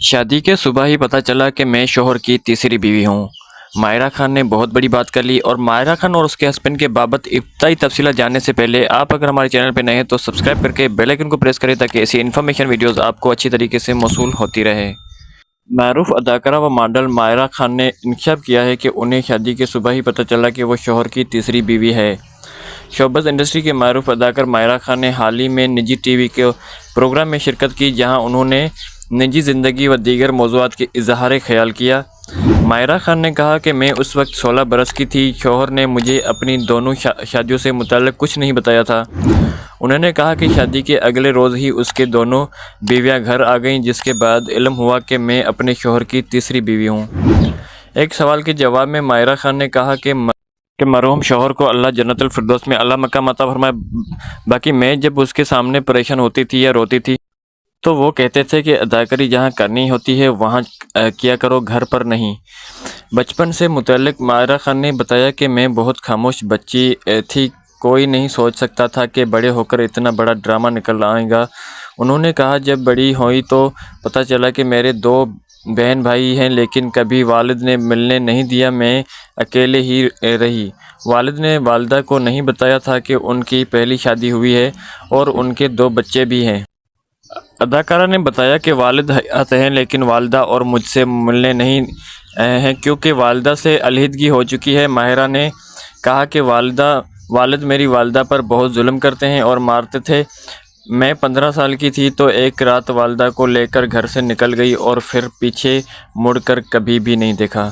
شادی کے صبح ہی پتہ چلا کہ میں شوہر کی تیسری بیوی ہوں۔ ماہرہ خان نے بہت بڑی بات کر لی، اور ماہرہ خان اور اس کے ہسبینڈ کے بابت ابتدائی تفصیلات جاننے سے پہلے آپ اگر ہمارے چینل پہ نئے ہیں تو سبسکرائب کر کے بیل آئیکن کو پریس کریں تاکہ ایسی انفارمیشن ویڈیوز آپ کو اچھی طریقے سے موصول ہوتی رہے۔ معروف اداکارہ و ماڈل ماہرہ خان نے انکشاف کیا ہے کہ انہیں شادی کے صبح ہی پتہ چلا کہ وہ شوہر کی تیسری بیوی ہے۔ شوبز انڈسٹری کے معروف اداکار ماہرہ خان نے حال ہی میں نجی ٹی وی کے پروگرام میں شرکت کی، جہاں انہوں نے نجی زندگی و دیگر موضوعات کے اظہار خیال کیا۔ ماہرہ خان نے کہا کہ میں اس وقت 16 برس کی تھی۔ شوہر نے مجھے اپنی دونوں شادیوں سے متعلق کچھ نہیں بتایا تھا۔ انہوں نے کہا کہ شادی کے اگلے روز ہی اس کے دونوں بیویاں گھر آ گئیں، جس کے بعد علم ہوا کہ میں اپنے شوہر کی تیسری بیوی ہوں۔ ایک سوال کے جواب میں ماہرہ خان نے کہا کہ مرحوم شوہر کو اللہ جنت الفردوس میں اعلیٰ مقام عطا فرمائے۔ باقی میں جب اس کے سامنے پریشان ہوتی تھی یا روتی تھی تو وہ کہتے تھے کہ اداکاری جہاں کرنی ہوتی ہے وہاں کیا کرو، گھر پر نہیں۔ بچپن سے متعلق ماہرہ خان نے بتایا کہ میں بہت خاموش بچی تھی، کوئی نہیں سوچ سکتا تھا کہ بڑے ہو کر اتنا بڑا ڈرامہ نکل آئے گا۔ انہوں نے کہا جب بڑی ہوئی تو پتہ چلا کہ میرے 2 بہن بھائی ہیں، لیکن کبھی والد نے ملنے نہیں دیا، میں اکیلے ہی رہی۔ والد نے والدہ کو نہیں بتایا تھا کہ ان کی پہلی شادی ہوئی ہے اور ان کے 2 بچے بھی ہیں۔ اداکارہ نے بتایا کہ والد حیات ہیں لیکن والدہ اور مجھ سے ملنے نہیں ہیں کیونکہ والدہ سے علیحدگی ہو چکی ہے۔ ماہرہ نے کہا کہ والد میری والدہ پر بہت ظلم کرتے ہیں اور مارتے تھے۔ میں 15 سال کی تھی تو ایک رات والدہ کو لے کر گھر سے نکل گئی اور پھر پیچھے مڑ کر کبھی بھی نہیں دیکھا۔